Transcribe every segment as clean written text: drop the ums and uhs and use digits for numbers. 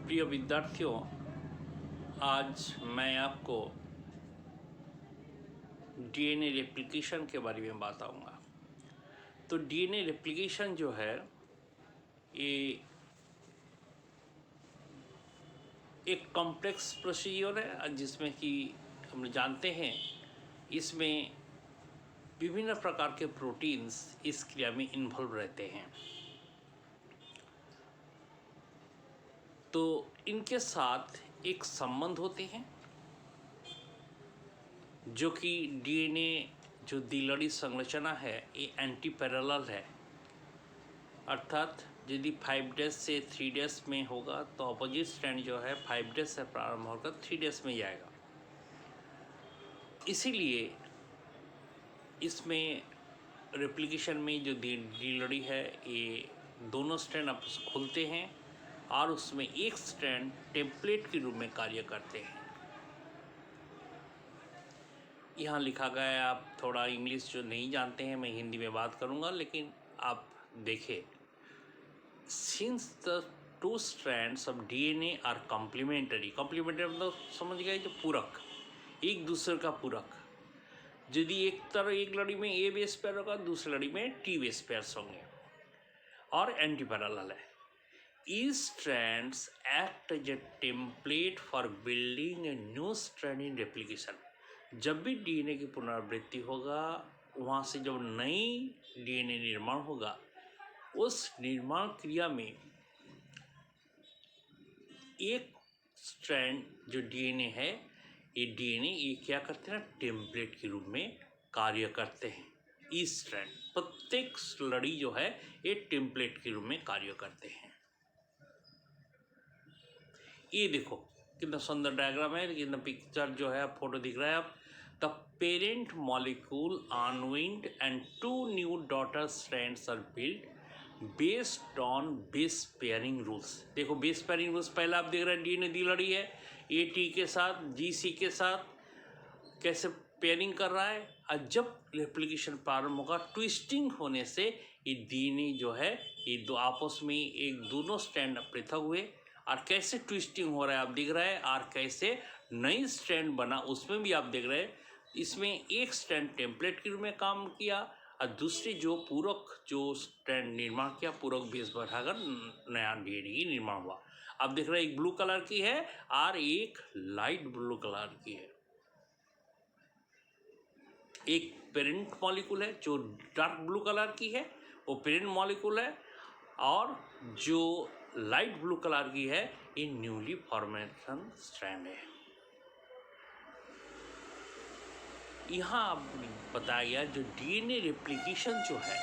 प्रिय विद्यार्थियों, आज मैं आपको डीएनए रेप्लिकेशन के बारे में बताऊंगा। तो डीएनए रेप्लिकेशन जो है ये एक कॉम्प्लेक्स प्रोसीजर है जिसमें कि हम जानते हैं इसमें विभिन्न प्रकार के प्रोटीन्स इस क्रिया में इन्वॉल्व रहते हैं। तो इनके साथ एक संबंध होते हैं जो कि डीएनए जो द्विलड़ी संरचना है ये एंटी पैरेलल है, अर्थात यदि 5 डेज से 3 डेज में होगा तो अपोजिट स्ट्रैंड जो है 5 डेज से प्रारंभ होकर 3 डेज में जाएगा। इसीलिए इसमें रेप्लिकेशन में जो द्विलड़ी है ये दोनों स्ट्रैंड आपस में खुलते हैं और उसमें एक स्ट्रैंड टेम्पलेट के रूप में कार्य करते हैं। यहाँ लिखा गया है, आप थोड़ा इंग्लिश जो नहीं जानते हैं मैं हिंदी में बात करूँगा, लेकिन आप देखें, since the 2 strands of DNA are complementary मतलब समझ गए, जो पूरक, एक दूसरे का पूरक। यदि एक लड़ी में ए बेस पेयर होगा, दूसरी लड़ी में टी बेस पेयर्स होंगे और एंटी पैरेलल है। These strands act as a template for building a new strand in replication। जब भी डीएनए की पुनरावृत्ति होगा, वहाँ से जब नई डीएनए निर्माण होगा, उस निर्माण क्रिया में एक स्ट्रैंड जो डीएनए है, ये डीएनए ये क्या करते हैं ना, टेम्पलेट के रूप में कार्य करते हैं। इस स्ट्रैंड प्रत्येक लड़ी जो है ये टेम्पलेट के रूप में कार्य करते हैं। ये देखो कितना सुंदर डायग्राम है, कितना पिक्चर जो है फोटो दिख रहा है। आप the parent molecule unwind and 2 new daughter strands are build based on base pairing rules. देखो बेस पेयरिंग रूल्स पहला आप देख रहे हैं, डीएनए द्विलड़ी है, ए टी के साथ जी सी के साथ कैसे पेयरिंग कर रहा है, और जब रेप्लिकेशन प्रारंभ होगा ट्विस्टिंग होने से ये डीएनए जो है ये दो आपस में एक दोनों स्ट्रैंड पृथक हुए, और कैसे ट्विस्टिंग हो रहा है आप देख रहे हैं, और कैसे नई स्ट्रैंड बना उसमें भी आप देख रहे हैं। इसमें एक स्ट्रैंड टेम्पलेट के रूप में काम किया और दूसरी जो पूरक जो स्ट्रैंड निर्माण किया, पूरक बेस बढ़ाकर नया डीएनए की निर्माण हुआ। आप देख रहे हैं एक ब्लू कलर की है और एक लाइट ब्लू कलर की है। एक पेरेंट मॉलिक्यूल है जो डार्क ब्लू कलर की है, वो पेरेंट मॉलिक्यूल है, और जो लाइट ब्लू कलर की है ये न्यूली फॉर्मेशन स्ट्रैंड है। यहाँ बताया गया जो डीएनए रेप्लिकेशन जो है,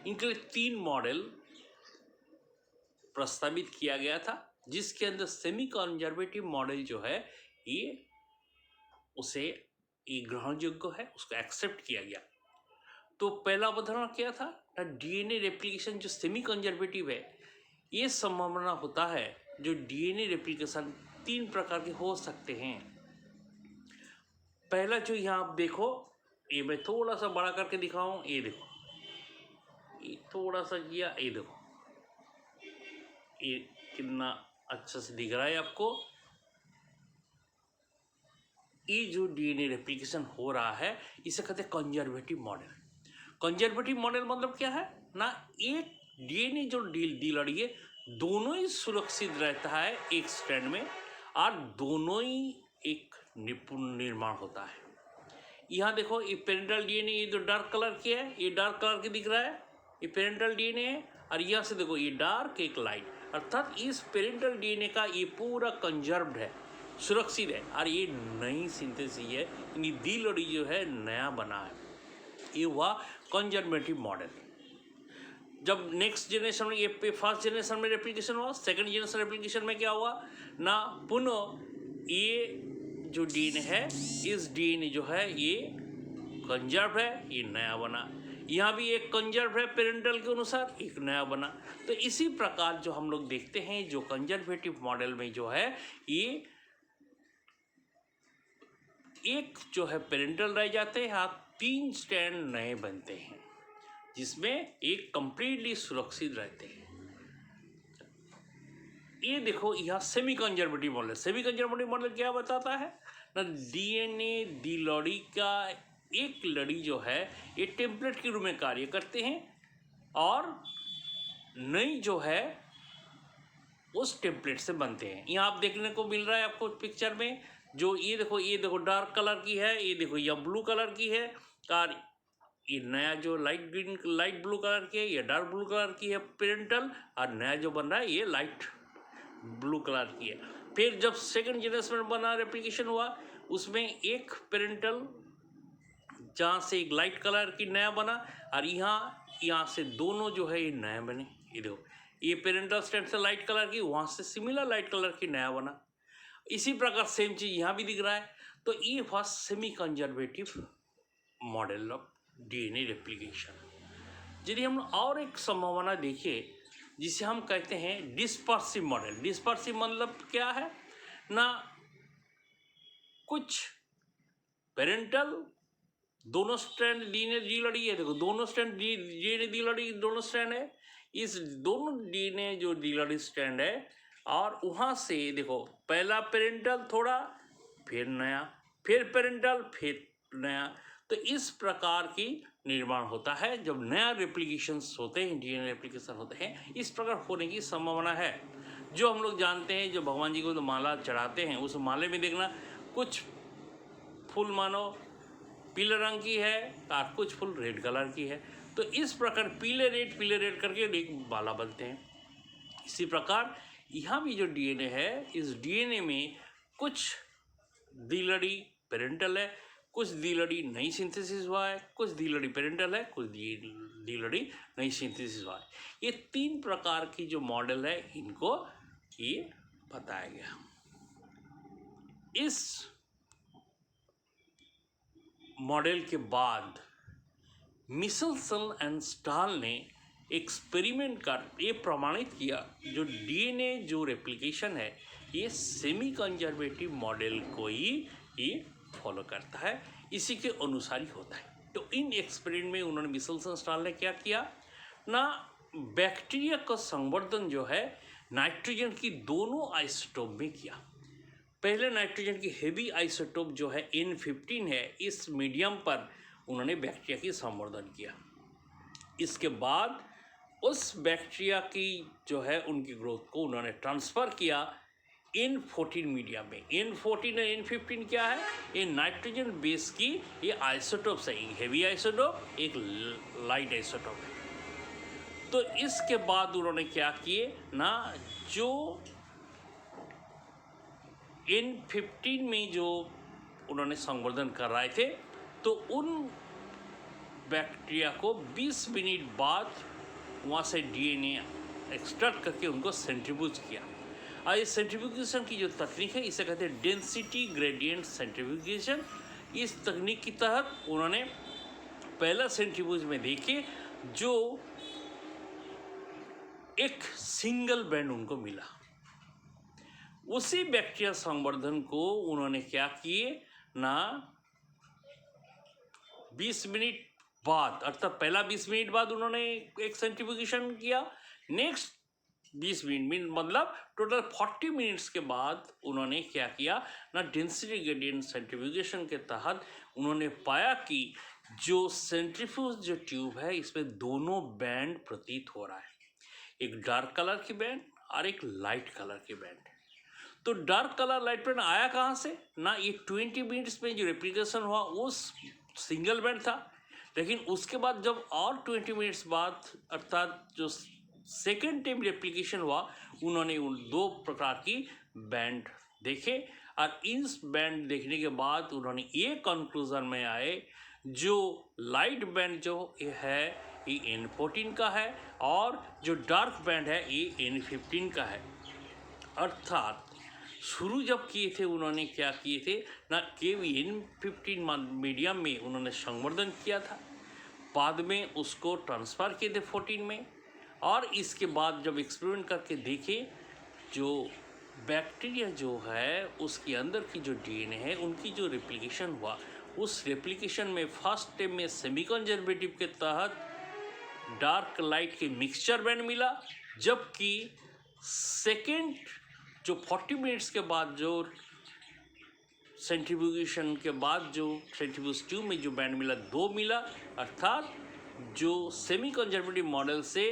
इनके लिए 3 मॉडल प्रस्तावित किया गया था, जिसके अंदर सेमी कंजर्वेटिव मॉडल जो है ये उसे ये ग्रहण योग्य है, उसको एक्सेप्ट किया गया। तो पहला अवधारणा क्या था, डीएनए रेप्लिकेशन जो सेमी कंजर्वेटिव है, ये संभावना होता है जो डीएनए रेप्लिकेशन 3 प्रकार के हो सकते हैं। पहला जो यहाँ आप देखो, ये मैं थोड़ा सा बड़ा करके दिखाऊं, ये देखो, ये थोड़ा सा किया, ये देखो ये कितना अच्छा से दिख रहा है आपको। ये जो डीएनए रेप्लिकेशन हो रहा है इसे कहते हैं कंजर्वेटिव मॉडल। कंजर्वेटिव मॉडल मतलब क्या है ना, एक डीएनए जो द्विलड़ी है दोनों ही सुरक्षित रहता है एक स्ट्रैंड में, और दोनों ही एक निपुण निर्माण होता है। यहाँ देखो ये पेरेंटल डीएनए, ये जो डार्क कलर की है ये डार्क कलर की दिख रहा है, ये पेरेंटल डीएनए है, और यहाँ से देखो ये डार्क एक लाइट, अर्थात इस पेरेंटल डीएनए का ये पूरा कंजर्व्ड है, सुरक्षित है, और ये नई सिंथेसिस है, यानी द्विलड़ी जो है नया बना है। ये हुआ कंजर्वेटिव मॉडल। जब नेक्स्ट जनरेशन में, ये फर्स्ट जनरेशन में रेप्लिकेशन हुआ, सेकंड जनरेशन रेप्लिकेशन में क्या हुआ ना, पुनः ये जो डीएनए है, इस डीएनए जो है ये कंजर्व है, ये नया बना। यहाँ भी एक कंजर्व है पेरेंटल के अनुसार, एक नया बना। तो इसी प्रकार जो हम लोग देखते हैं जो कंजर्वेटिव मॉडल में जो है ये एक जो है पेरेंटल रह जाते हैं, 3 स्ट्रैंड नए बनते हैं जिसमें एक कंप्लीटली सुरक्षित रहते हैं। ये देखो यहाँ semi conservative model. Semi conservative model क्या बताता है ना, डीएनए दी लड़ी का एक लड़ी जो है ये टेम्पलेट के रूप में कार्य करते हैं और नई जो है उस टेम्पलेट से बनते हैं। यहाँ आप देखने को मिल रहा है आपको पिक्चर में, जो ये देखो डार्क कलर की है, ये देखो यह ब्लू कलर की है, और ये नया जो light green light blue colour की है, ये डार्क ब्लू कलर की है पेरेंटल, और नया जो बन रहा है ये लाइट ब्लू कलर की है। फिर जब सेकंड जनरेशन में बना रेप्लिकेशन हुआ उसमें एक पेरेंटल जहाँ से एक लाइट कलर की नया बना, और यहाँ से दोनों जो है ये नया बने। ये देखो ये पेरेंटल स्ट्रैंड से लाइट कलर की, वहाँ से सिमिलर लाइट कलर की नया बना। इसी प्रकार सेम चीज़ यहाँ भी दिख रहा है। तो ये first semi conservative model of DNA replication. यदि हम और एक संभावना देखें जिसे हम कहते हैं डिस्पर्सिव मॉडल। डिस्पर्सिव मतलब क्या है ना, कुछ पेरेंटल दोनों स्ट्रैंड डीएनए दी लड़ी है, देखो दोनों स्ट्रैंड डीएनए दी लड़ी दोनों स्ट्रैंड है, इस दोनों डीएनए जो दी लड़ी स्ट्रैंड है, और वहाँ से देखो पहला पेरेंटल थोड़ा, फिर नया, फिर पेरेंटल, फिर नया। तो इस प्रकार की निर्माण होता है जब नया रेप्लिकेशंस होते हैं, डीएनए रेप्लिकेशन होते हैं। इस प्रकार होने की संभावना है। जो हम लोग जानते हैं, जो भगवान जी को तो माला चढ़ाते हैं, उस माले में देखना कुछ फूल मानो पीले रंग की है और कुछ फूल रेड कलर की है। तो इस प्रकार पीले रेड करके एक माला बनते हैं। इसी प्रकार यहाँ भी जो डीएनए है, इस डीएनए में कुछ दिलड़ी पेरेंटल है, कुछ दिलड़ी नई सिंथेसिस हुआ है, कुछ दिलड़ी पेरेंटल है, कुछ दिलड़ी नई सिंथेसिस हुआ है। ये तीन प्रकार की जो मॉडल है इनको ये बताया गया। इस मॉडल के बाद मिचेलसन एंड स्टाल ने एक्सपेरिमेंट कर ये प्रमाणित किया जो डीएनए जो रेप्लिकेशन है ये सेमी कंजर्वेटिव मॉडल को ही ये फॉलो करता है, इसी के अनुसार ही होता है। तो इन एक्सपेरिमेंट में उन्होंने मिचेलसन स्टाल ने क्या किया ना, बैक्टीरिया का संवर्धन जो है नाइट्रोजन की दोनों आइसोटोप में किया। पहले नाइट्रोजन की हेवी आइसोटोप जो है N15 है, इस मीडियम पर उन्होंने बैक्टीरिया की संवर्धन किया। इसके बाद उस बैक्टीरिया की जो है उनकी ग्रोथ को उन्होंने ट्रांसफ़र किया N14 मीडियम में। N14 और N15 क्या है, ये नाइट्रोजन बेस की ये आइसोटोप्स है, एक हेवी आइसोटोप, एक लाइट आइसोटोप है। तो इसके बाद उन्होंने क्या किए ना, जो N15 में जो उन्होंने संवर्धन कर रहे थे, तो उन बैक्टीरिया को 20 मिनट बाद वहाँ से डीएनए एक्सट्रैक्ट करके उनको सेंट्रीफ्यूज किया। और इस सेंट्रीफ्यूगेशन की जो तकनीक है इसे कहते हैं डेंसिटी ग्रेडियंट सेंट्रीफ्यूगेशन। इस तकनीक के तहत उन्होंने पहला सेंट्रीफ्यूज में देखिए जो एक सिंगल बैंड उनको मिला। उसी बैक्टीरिया संवर्धन को उन्होंने क्या किए ना, 20 मिनट बाद, अर्थात पहला 20 मिनट बाद उन्होंने एक सेंट्रीफ्यूगेशन किया, नेक्स्ट 20 मिनट मतलब टोटल 40 मिनट्स के बाद उन्होंने क्या किया ना, डेंसिटी ग्रेडियंट सेंट्रीफ्यूगेशन के तहत उन्होंने पाया कि जो सेंट्रीफ्यूज जो ट्यूब है इसमें दोनों बैंड प्रतीत हो रहा है, एक डार्क कलर की बैंड और एक लाइट कलर की बैंड। तो डार्क कलर लाइट बैंड आया कहाँ से ना, ये 20 मिनट्स में जो रेप्लिकेशन हुआ उस सिंगल बैंड था, लेकिन उसके बाद जब और 20 मिनट्स बाद अर्थात जो सेकेंड टाइम रेप्लिकेशन हुआ उन्होंने उन दो प्रकार की बैंड देखे, और इस बैंड देखने के बाद उन्होंने ये कंक्लूजन में आए जो लाइट बैंड जो है ये N14 का है और जो डार्क बैंड है ये N15 का है। अर्थात शुरू जब किए थे उन्होंने क्या किए थे ना, केवल N15 मीडियम में उन्होंने संवर्धन किया था, बाद में उसको ट्रांसफ़र किए थे 14 में, और इसके बाद जब एक्सपेरिमेंट करके देखे जो बैक्टीरिया जो है उसके अंदर की जो डीएनए है उनकी जो रेप्लिकेशन हुआ, उस रेप्लिकेशन में फर्स्ट टाइम में सेमी कंजर्वेटिव के तहत डार्क लाइट के मिक्सचर बैंड मिला, जबकि सेकेंड जो 40 मिनट्स के बाद जो सेंट्रीफ्यूगेशन के बाद जो सेंट्रीफ्यूज ट्यूब में जो बैंड मिला 2 मिला, अर्थात जो सेमी कंजर्वेटिव मॉडल से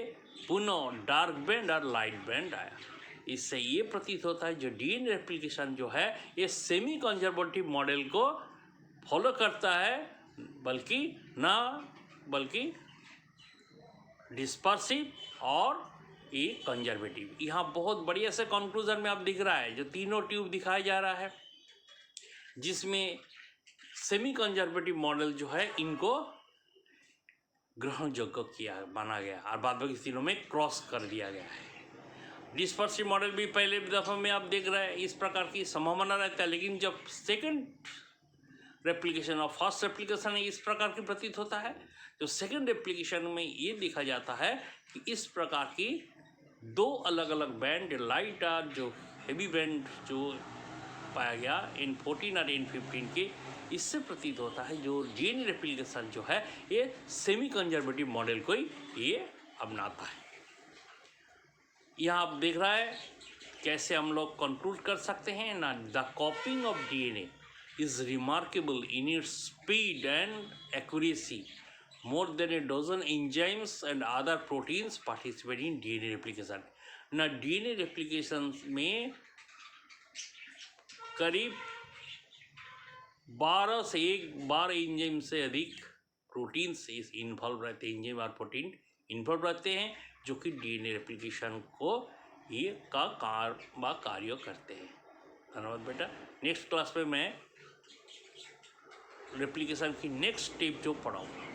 पुनः डार्क बैंड और लाइट बैंड आया। इससे ये प्रतीत होता है जो डीएनए रेप्लिकेशन जो है ये सेमी कंजर्वेटिव मॉडल को फॉलो करता है, बल्कि डिस्पर्सिव और ये कंजर्वेटिव। यहाँ बहुत बढ़िया से कंक्लूजन में आप दिख रहा है जो तीनों ट्यूब दिखाया जा रहा है, जिसमें सेमी कंजर्वेटिव मॉडल जो है इनको ग्रहण योग्य माना गया और बाद बाकी तीनों में क्रॉस कर दिया गया है। डिस्पर्सिव मॉडल भी पहले दफ़ा में आप देख रहे हैं इस प्रकार की संभावना रहता है, लेकिन जब सेकंड रेप्लिकेशन और फर्स्ट रेप्लिकेशन इस प्रकार की प्रतीत होता है, तो सेकंड रेप्लिकेशन में ये देखा जाता है कि इस प्रकार की 2 अलग अलग बैंड लाइट और जो हेवी बैंड जो पाया गया N14 और N15 के, इससे प्रतीत होता है जो डीएनए रेप्लिकेशन जो है ये सेमी कंजर्वेटिव मॉडल को ही ये अपनाता है। यहाँ आप देख रहा है कैसे हम लोग कंक्लूड कर सकते हैं ना, the कॉपिंग of DNA is remarkable in its speed and accuracy, more than a dozen enzymes and other proteins participate in DNA replication। ना DNA replication में करीब 12 से 12 एंजाइम से अधिक प्रोटीन्स इस इन्वॉल्व रहते हैं, एंजाइम और प्रोटीन इन्वॉल्व रहते हैं जो कि डीएनए रेप्लिकेशन को ये का कार्य करते हैं। धन्यवाद बेटा। नेक्स्ट क्लास में मैं रेप्लिकेशन की नेक्स्ट स्टेप जो पढ़ाऊँगा।